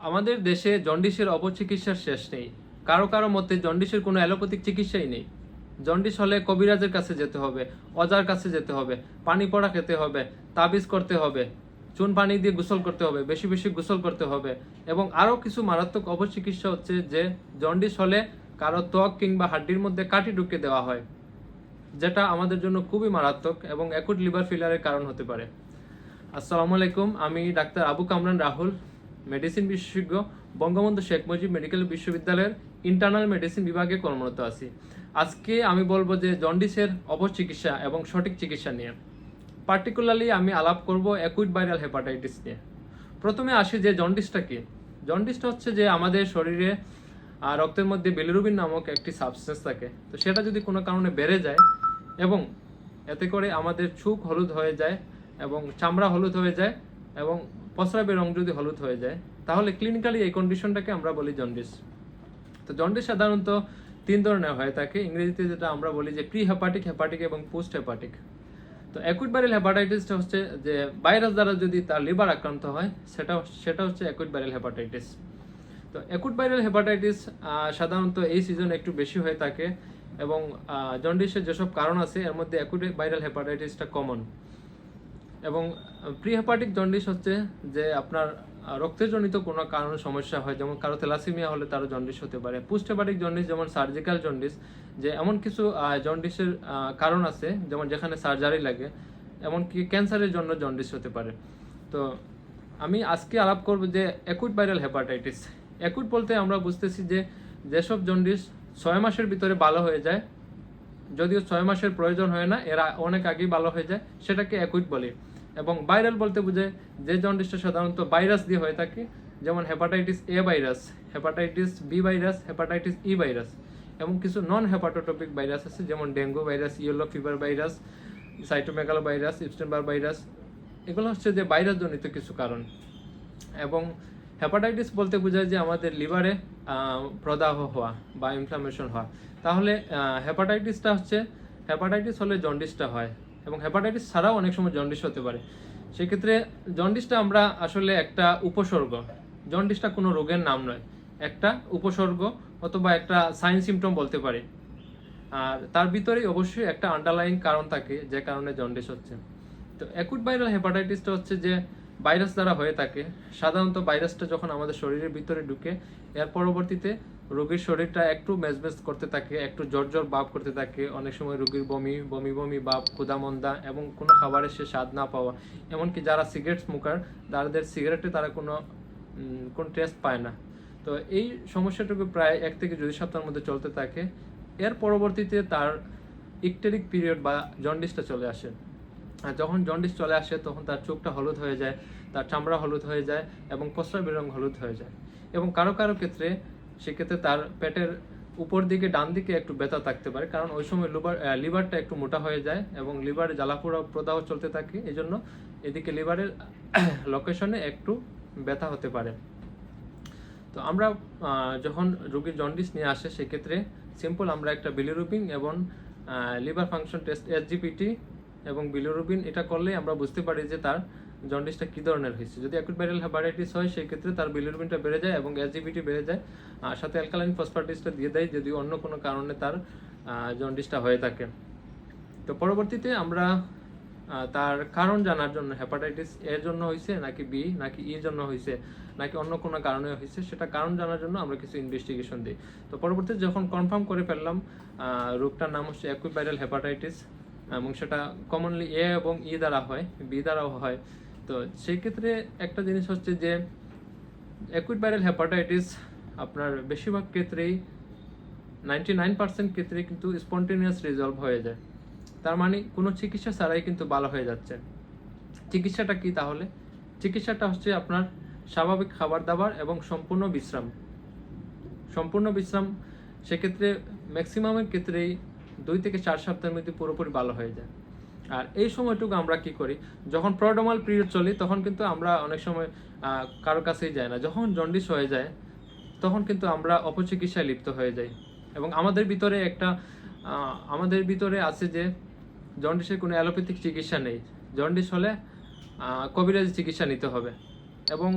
আমাদের দেশে জন্ডিসের অপচিকিৎসার শেষ নেই। কারো কারো মতে জন্ডিসের কোনো অ্যালোপ্যাথিক চিকিৎসাই নেই। জন্ডিস হলে কবিরাজের কাছে যেতে হবে, অজার কাছে যেতে হবে, পানি পড়া খেতে হবে, তাবিজ করতে হবে, চুন পানি দিয়ে গোসল করতে হবে, বেশি বেশি গোসল করতে হবে। এবং আরও কিছু মারাত্মক অপচিকিৎসা হচ্ছে যে জন্ডিস হলে কারো ত্বক কিংবা হাড্ডির মধ্যে কাঠি ঢুকিয়ে দেওয়া হয়, যেটা আমাদের জন্য খুবই মারাত্মক এবং অ্যাকুট লিভার ফেলিয়ারের কারণ হতে পারে। আসসালামু আলাইকুম, আমি ডাক্তার আবু কামরান রাহুল, মেডিসিন বিশেষজ্ঞ, বঙ্গবন্ধু শেখ মুজিব মেডিকেল বিশ্ববিদ্যালয়ের ইন্টারনাল মেডিসিন বিভাগে কর্মরত আছি। আজকে আমি বলবো যে জন্ডিসের অপচিকিৎসা এবং সঠিক চিকিৎসা নিয়ে। পার্টিকুলারলি আমি আলাপ করব অ্যাকুইট ভাইরাল হেপাটাইটিস নিয়ে। প্রথমে আসি যে জন্ডিসটা কি। জন্ডিসটা হচ্ছে যে আমাদের শরীরে রক্তের মধ্যে বিলিরুবিন নামক একটি সাবস্টেন্স থাকে, তো সেটা যদি কোনো কারণে বেড়ে যায় এবং এতে করে আমাদের চোখ হলুদ হয়ে যায় এবং চামড়া হলুদ হয়ে যায় এবং প্রস্রাবের রং যদি হলুদ হয়ে যায়, তাহলে ক্লিনিক্যালি এই কন্ডিশনটাকে আমরা বলি জন্ডিস। তো জন্ডিস সাধারণত তিন ধরনের হয়ে থাকে। ইংরেজিতে যেটা আমরা বলি যে প্রি হেপাটিক, হেপাটিক এবং পোস্ট হেপাটিক। তো অ্যাকুইট ভাইরাল হেপাটাইটিসটা হচ্ছে যে ভাইরাস দ্বারা যদি তার লিভার আক্রান্ত হয়, সেটা হচ্ছে অ্যাকুইট ভাইরাল হেপাটাইটিস। তো অ্যাকুইট ভাইরাল হেপাটাইটিস সাধারণত এই সিজনে একটু বেশি হয়ে থাকে এবং জন্ডিসের যেসব কারণ আছে এর মধ্যে অ্যাকুইট ভাইরাল হেপাটাইটিসটা কমন। এবং প্রি হেপাটিক জন্ডিস হচ্ছে যে আপনার রক্তের জনিত কোনো কারণে সমস্যা হয়, যেমন কারো থ্যালাসেমিয়া হলে তারও জন্ডিস হতে পারে। পোস্ট হেপাটিক জন্ডিস যেমন সার্জিক্যাল জন্ডিস, যে এমন কিছু জন্ডিসের কারণ আছে যেমন যেখানে সার্জারি লাগে, এমনকি ক্যান্সারের জন্য জন্ডিস হতে পারে। তো আমি আজকে আলাপ করব যে অ্যাকুইট ভাইরাল হেপাটাইটিস। অ্যাকুইট বলতে আমরা বুঝতেছি যে যেসব জন্ডিস 6 মাসের ভিতরে ভালো হয়ে যায়, যদিও 6 মাসের প্রয়োজন হয় না, এরা অনেক আগেই ভালো হয়ে যায়, সেটাকে অ্যাকুইট বলে। এবং ভাইরাল বলতে বোঝায় যে জন্ডিসটা সাধারণত ভাইরাস দিয়ে হয়ে থাকে, যেমন hepatitis A virus, hepatitis B virus, hepatitis E virus. এবং কিছু নন হেপাটোটপিক ভাইরাস আছে যেমন dengue virus, yellow fever virus, cytomegalovirus, Epstein Barr virus. এগুলো হচ্ছে যে ভাইরাস জনিত কিছু কারণ। এবং হেপাটাইটিস বলতে বোঝায় যে আমাদের লিভারে প্রদাহ হওয়া বা ইনফ্লামেশন হওয়া। তাহলে হেপাটাইটিস হলে জন্ডিসটা হয়, এবং হেপাটাইটিস ছাড়াও অনেক সময় জন্ডিস হতে পারে। সেক্ষেত্রে জন্ডিসটা আমরা আসলে একটা উপসর্গ, জন্ডিসটা কোনো রোগের নাম নয়, একটা উপসর্গ অথবা একটা সাইন সিমটম বলতে পারি। আর তার ভিতরেই অবশ্যই একটা আন্ডারলাইং কারণ থাকে যে কারণে জন্ডিস হচ্ছে। তো অ্যাকুট ভাইরাল হেপাটাইটিসটা হচ্ছে যে ভাইরাস দ্বারা হয়ে থাকে। সাধারণত ভাইরাসটা যখন আমাদের শরীরের ভিতরে ঢুকে, এর পরবর্তীতে রোগীর শরীরটা একটু মেজমেজ করতে থাকে, একটু জ্বর জ্বর ভাব করতে থাকে, অনেক সময় রোগীর বমি বমি বমি ভাব, ক্ষুধামন্দা এবং কোনো খাবারের সে স্বাদ না পাওয়া। এমনকি যারা সিগারেট স্মোকার, তাদের সিগারেটে তারা কোনো টেস্ট পায় না। তো এই সমস্যাটুকু প্রায় 1 থেকে 2 সপ্তাহের মধ্যে চলতে থাকে। এর পরবর্তীতে তার ইকটেরিক পিরিয়ড বা জন্ডিসটা চলে আসে। আর যখন জন্ডিস চলে আসে তখন তার চোখটা হলুদ হয়ে যায়, তার চামড়া হলুদ হয়ে যায় এবং প্রস্রাবের রং হলুদ হয়ে যায়। এবং কারো কারো ক্ষেত্রে সেক্ষেত্রে তার পেটের উপর দিকে ডান দিকে একটু ব্যথা থাকতে পারে, কারণ ওই সময় লিভারটা একটু মোটা হয়ে যায় এবং লিভারে জ্বালাপোড়া প্রদাহ চলতে থাকে। এই জন্য এদিকে লিভারের লোকেশনে একটু ব্যথা হতে পারে। তো আমরা যখন রোগীর জন্ডিস নিয়ে আসে, সেক্ষেত্রে সিম্পল আমরা একটা বিলিরুবিন এবং লিভার ফাংশন টেস্ট SGPT এবং বিলিরুবিন এটা করলেই আমরা বুঝতে পারি যে তার জন্ডিসটা কী ধরনের হয়েছে। যদি অ্যাকুট ভাইরাল হেপাটাইটিস হয়, সেই ক্ষেত্রে তার বিলিরুবিনটা বেড়ে যায় এবং SGPT বেড়ে যায়, আর সাথে অ্যালকালাইন ফসফেটেসটা দিয়ে দেয় যদি অন্য কোনো কারণে তার জন্ডিসটা হয়ে থাকে। তো পরবর্তীতে আমরা তার কারণ জানার জন্য, হেপাটাইটিস এর জন্য হয়েছে নাকি বি নাকি ইর জন্য হয়েছে নাকি অন্য কোনো কারণে হয়েছে, সেটা কারণ জানার জন্য আমরা কিছু ইনভেস্টিগেশন দিই। তো পরবর্তীতে যখন কনফার্ম করে ফেললাম রোগটার নাম হচ্ছে অ্যাকুইট ভাইরাল হেপাটাইটিস এবং সেটা কমনলি এ এবং ই দ্বারা হয়, বি দ্বারাও হয়। তো সেই ক্ষেত্রে একটা জিনিস হচ্ছে যে অ্যাকুইট ভাইরাল হেপাটাইটিস আপনার বেশিরভাগ ক্ষেত্রেই 99% ক্ষেত্রেই কিন্তু স্পন্টেনিয়াস রিজলভ হয়ে যায়। তার মানে কোনো চিকিৎসা ছাড়াই কিন্তু ভালো হয়ে যাচ্ছে। চিকিৎসাটা কি তাহলে? চিকিৎসাটা হচ্ছে আপনার স্বাভাবিক খাবার দাবার এবং সম্পূর্ণ বিশ্রাম। সেক্ষেত্রে ম্যাক্সিমামের ক্ষেত্রেই 2 থেকে 4 সপ্তাহের মধ্যে পুরোপুরি ভালো হয়ে যায়। আর এই সময়টুকু আমরা কি করি, যখন প্রোড্রোমাল পিরিয়ড চলি তখন কিন্তু আমরা অনেক সময় কারো কাছেই যাই না। যখন জন্ডিস হয়ে যায় তখন কিন্তু আমরা অপচিকিৎসায় লিপ্ত হয়ে যাই। এবং আমাদের ভিতরে আছে যে জন্ডিসের কোনো অ্যালোপ্যাথিক চিকিৎসা নেই। জন্ডিস হলে কবিরাজি চিকিৎসা নিতে হবে। এবং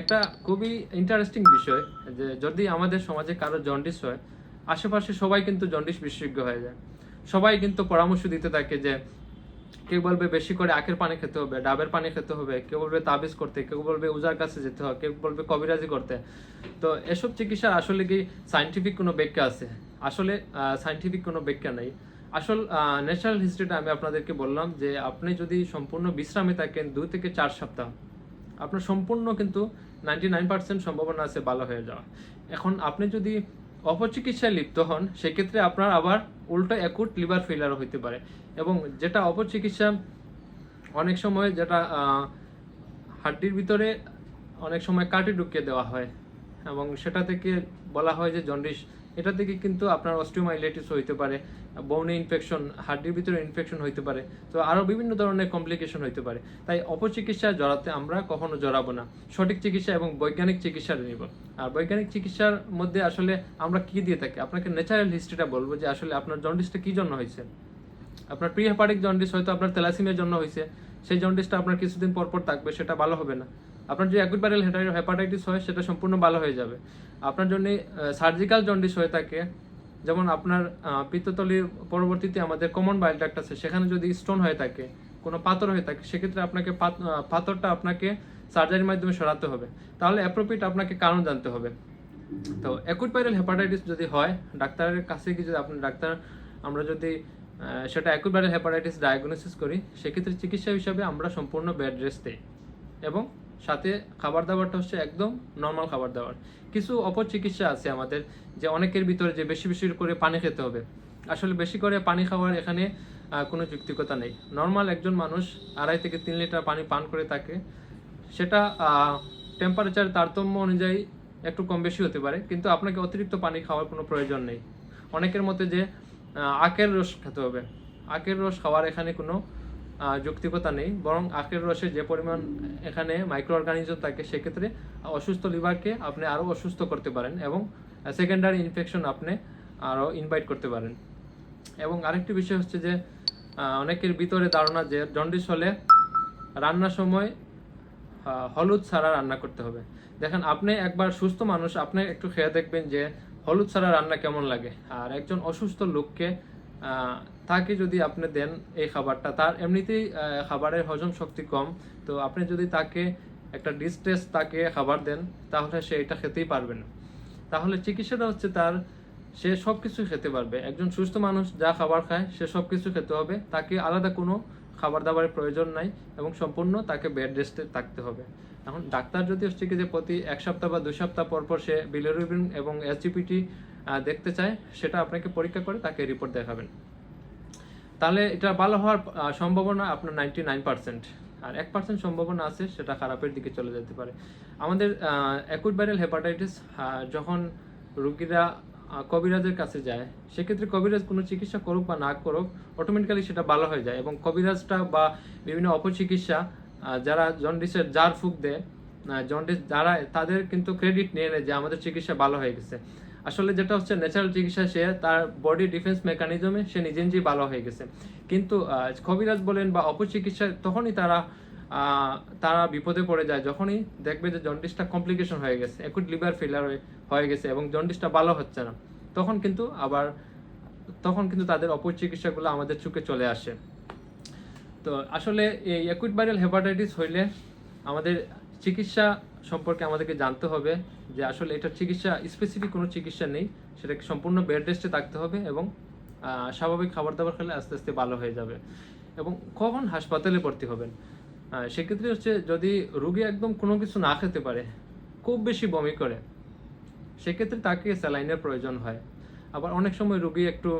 একটা খুবই ইন্টারেস্টিং বিষয় যে যদি আমাদের সমাজে কারো জন্ডিস হয়, আশেপাশে সবাই কিন্তু জন্ডিস বিশেষজ্ঞ হয়ে যায়। সবাই কিন্তু পরামর্শ দিতে থাকে যে কেউ বলবে বেশি করে আখের পানি খেতে হবে, ডাবের পানি খেতে হবে, কেউ বলবে তাবিজ করতে, কেউ বলবে ওঝার কাছে যেতে হবে, কেউ বলবে কবিরাজি করতে। তো এসব চিকিৎসার আসলে কি সায়েন্টিফিক কোনো ব্যাখ্যা আছে? আসলে সায়েন্টিফিক কোনো ব্যাখ্যা নেই। আসল ন্যাচারাল হিস্ট্রিটা আমি আপনাদেরকে বললাম যে আপনি যদি সম্পূর্ণ বিশ্রামে থাকেন 2 থেকে 4 সপ্তাহ, আপনার সম্পূর্ণ কিন্তু 99% সম্ভাবনা আছে ভালো হয়ে যাওয়া। এখন আপনি যদি অপচিকিৎসায় লিপ্ত হন, সেক্ষেত্রে আপনার আবার উল্টো অ্যাকুট লিভার ফেলিয়ার হইতে পারে। এবং যেটা অপচিকিৎসা, অনেক সময় যেটা হাড্ডির ভিতরে অনেক সময় কাঠি ঢুকিয়ে দেওয়া হয় এবং সেটা থেকে বলা হয় যে জন্ডিস। এটা থেকে কিন্তু আপনার অস্টিওমাইলাইটিস হইতে পারে, বোনে ইনফেকশন, হাড্ডির ভিতরে ইনফেকশন হইতে পারে, তো আরও বিভিন্ন ধরনের কমপ্লিকেশন হইতে পারে। তাই অপচিকিৎসায় জড়াতে আমরা কখনো জড়াবো না, সঠিক চিকিৎসা এবং বৈজ্ঞানিক চিকিৎসা নিব। আর বৈজ্ঞানিক চিকিৎসার মধ্যে আসলে আমরা কি দিয়ে থাকি, আপনাকে ন্যাচারাল হিস্ট্রিটা বলবো যে আসলে আপনার জন্ডিসটা কি জন্য হয়েছে। আপনার প্রি হেপাটিক জন্ডিস হয়তো আপনার থ্যালাসেমিয়ার জন্য হয়েছে, সেই জন্ডিসটা আপনার কিছুদিন পর পর থাকবে, সেটা ভালো হবে না। আপনার যদি অ্যাকুট ভাইরাল হেপাটাইটিস হয়, সেটা সম্পূর্ণ ভালো হয়ে যাবে। আপনার জন্য সার্জিক্যাল জন্ডিস হয়ে থাকে, যেমন আপনার পিত্তথলির পরবর্তীতে আমাদের কমন বাইল ডাক্ট আছে, সেখানে যদি স্টোন হয়ে থাকে, কোনো পাথর হয়ে থাকে, সেক্ষেত্রে আপনাকে পাথরটা আপনাকে সার্জারির মাধ্যমে সরাতে হবে। তাহলে অ্যাপ্রোপ্রিয়েট আপনাকে কারণ জানতে হবে। তো অ্যাকুট ভাইরাল হেপাটাইটিস যদি হয়, ডাক্তারের কাছে গিয়ে যদি আপনার ডাক্তার আমরা যদি সেটা অ্যাকুট ভাইরাল হেপাটাইটিস ডায়াগনোসিস করি, সেক্ষেত্রে চিকিৎসা হিসাবে আমরা সম্পূর্ণ বেড রেস্ট দিই এবং সাথে খাবার দাবারটা হচ্ছে একদম নর্মাল খাবার দাবার। কিছু অপচিকিৎসা আছে আমাদের, যে অনেকের ভিতরে যে বেশি বেশি করে পানি খেতে হবে। আসলে বেশি করে পানি খাওয়ার এখানে কোনো যুক্তিকতা নেই। নর্মাল একজন মানুষ 2.5 থেকে 3 লিটার পানি পান করে থাকে, সেটা টেম্পারেচার তারতম্য অনুযায়ী একটু কম বেশি হতে পারে, কিন্তু আপনাকে অতিরিক্ত পানি খাওয়ার কোনো প্রয়োজন নেই। অনেকের মতে যে আখের রস খেতে হবে, আখের রস খাওয়ার এখানে কোনো যৌক্তিকতা নেই, বরং আখের রসে যে পরিমাণ এখানে মাইক্রো অর্গানিজম থাকে, সেক্ষেত্রে অসুস্থ লিভারকে আপনি আরও অসুস্থ করতে পারেন এবং সেকেন্ডারি ইনফেকশন আপনি আরও ইনভাইট করতে পারেন। এবং আরেকটি বিষয় হচ্ছে যে অনেকের ভিতরে ধারণা যে জন্ডিস হলে রান্নার সময় হলুদ ছাড়া রান্না করতে হবে। দেখেন, আপনি একবার সুস্থ মানুষ, আপনি একটু খেয়ে দেখবেন যে হলুদ ছাড়া রান্না কেমন লাগে। আর একজন অসুস্থ লোককে তাকে যদি আপনি দেন এই খাবারটা, তার এমনিতেই খাবারের হজম শক্তি কম, তো আপনি যদি তাকে একটা ডিস্টেস তাকে খাবার দেন, তাহলে সে এটা খেতেই পারবে না। তাহলে চিকিৎসাটা হচ্ছে তার, সে সব কিছু খেতে পারবে। একজন সুস্থ মানুষ যা খাবার খায় সে সব কিছু খেতে হবে, তাকে আলাদা কোনো খাবার দাবারের প্রয়োজন নাই এবং সম্পূর্ণ তাকে বেড রেস্টে থাকতে হবে। এখন ডাক্তার যদি হচ্ছে কি যে প্রতি 1 সপ্তাহ বা 2 সপ্তাহ পর পর সে বিলিরুবিন এবং এসজিপিটি দেখতে চায়, সেটা আপনাকে পরীক্ষা করে তাকে রিপোর্ট দেখাবেন। তাহলে এটা ভালো হওয়ার সম্ভাবনা আপনার 99%, আর 1% সম্ভাবনা আছে সেটা খারাপের দিকে চলে যেতে পারে। আমাদের অ্যাকুট ভাইরাল হেপাটাইটিস যখন রোগীরা কবিরাজের কাছে যায়, সেক্ষেত্রে কবিরাজ কোনো চিকিৎসা করুক বা না করুক, অটোমেটিক্যালি সেটা ভালো হয়ে যায়। এবং কবিরাজটা বা বিভিন্ন অপচিকিৎসা যারা জন্ডিসের জার ফুক দেয়, জন্ডিস যারা, তাদের কিন্তু ক্রেডিট নিয়ে নেয় যে আমাদের চিকিৎসা ভালো হয়ে গেছে। আসলে যেটা হচ্ছে ন্যাচারাল চিকিৎসা, সে তার বডি ডিফেন্স মেকানিজমে সে নিজে নিজেই ভালো হয়ে গেছে। কিন্তু কবিরাজ বলেন বা অপচিকিৎসা, তখনই তারা বিপদে পড়ে যায় যখনই দেখবে যে জন্ডিসটা কমপ্লিকেশন হয়ে গেছে, অ্যাকুট লিভার ফেলিয়ার হয়ে গেছে এবং জন্ডিসটা ভালো হচ্ছে না। তখন কিন্তু তাদের অপচিকিৎসাগুলো আমাদের চোখে চলে আসে। তো আসলে এই অ্যাকুট ভাইরাল হেপাটাইটিস হইলে আমাদের চিকিৎসা সম্পর্কে আমাদেরকে জানতে হবে যে আসলে এটার চিকিৎসা, স্পেসিফিক কোনো চিকিৎসা নেই, সেটাকে সম্পূর্ণ বেড রেস্টে থাকতে হবে এবং স্বাভাবিক খাবার দাবার খেলে আস্তে আস্তে ভালো হয়ে যাবে। এবং কখন হাসপাতালে ভর্তি হবেন, সেক্ষেত্রে হচ্ছে যদি রোগী একদম কোনো কিছু না খেতে পারে, খুব বেশি বমি করে, সেক্ষেত্রে তাকে স্যালাইনের প্রয়োজন হয়। আবার অনেক সময় রোগী একটু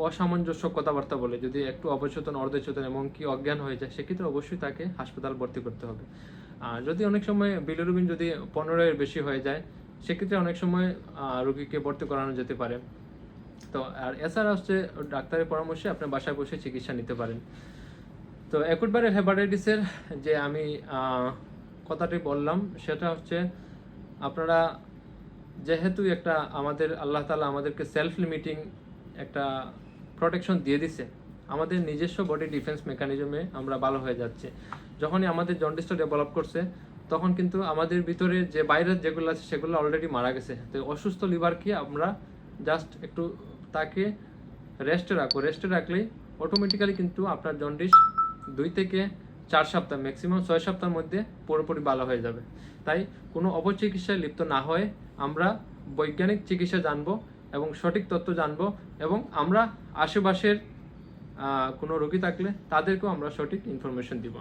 অসামঞ্জস্য কথাবার্তা বলে, যদি একটু অবচেতন, অর্ধচেতন এমনকি অজ্ঞান হয়ে যায়, সেক্ষেত্রে অবশ্যই তাকে হাসপাতাল ভর্তি করতে হবে। আর যদি অনেক সময় বিলিরুবিন যদি 15-এর বেশি হয়ে যায়, সেক্ষেত্রে অনেক সময় রোগীকে ভর্তি করানো যেতে পারে। তো আর এছাড়া হচ্ছে ডাক্তারের পরামর্শে আপনি বাসায় বসে চিকিৎসা নিতে পারেন। তো অ্যাকুট ভাইরাল হেপাটাইটিসের যে আমি কথাটি বললাম, সেটা হচ্ছে আপনারা যেহেতু একটা আমাদের আল্লাহ তাআলা আমাদেরকে সেলফ লিমিটিং একটা প্রোটেকশন দিয়ে দিছে, আমাদের নিজস্ব বডি ডিফেন্স মেকানিজমে আমরা ভালো হয়ে যাচ্ছে। যখনই আমাদের জন্ডিসটা ডেভেলপ করছে, তখন কিন্তু আমাদের ভিতরে যে ভাইরাস যেগুলো আছে সেগুলো অলরেডি মারা গেছে। তো অসুস্থ লিভারকে আমরা জাস্ট একটু তাকে রেস্টে রাখলেই অটোমেটিক্যালি কিন্তু আপনার জন্ডিস 2 থেকে 4 সপ্তাহ, ম্যাক্সিমাম 6 সপ্তাহের মধ্যে পুরোপুরি ভালো হয়ে যাবে। তাই কোনো অপচিকিৎসায় লিপ্ত না হয়ে আমরা বৈজ্ঞানিক চিকিৎসা জানবো এবং সঠিক তথ্য জানবো, এবং আমরা আশেপাশের কোনো রোগী থাকলে তাদেরকেও আমরা সঠিক ইনফরমেশন দিব।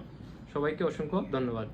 সবাইকে অসংখ্য ধন্যবাদ।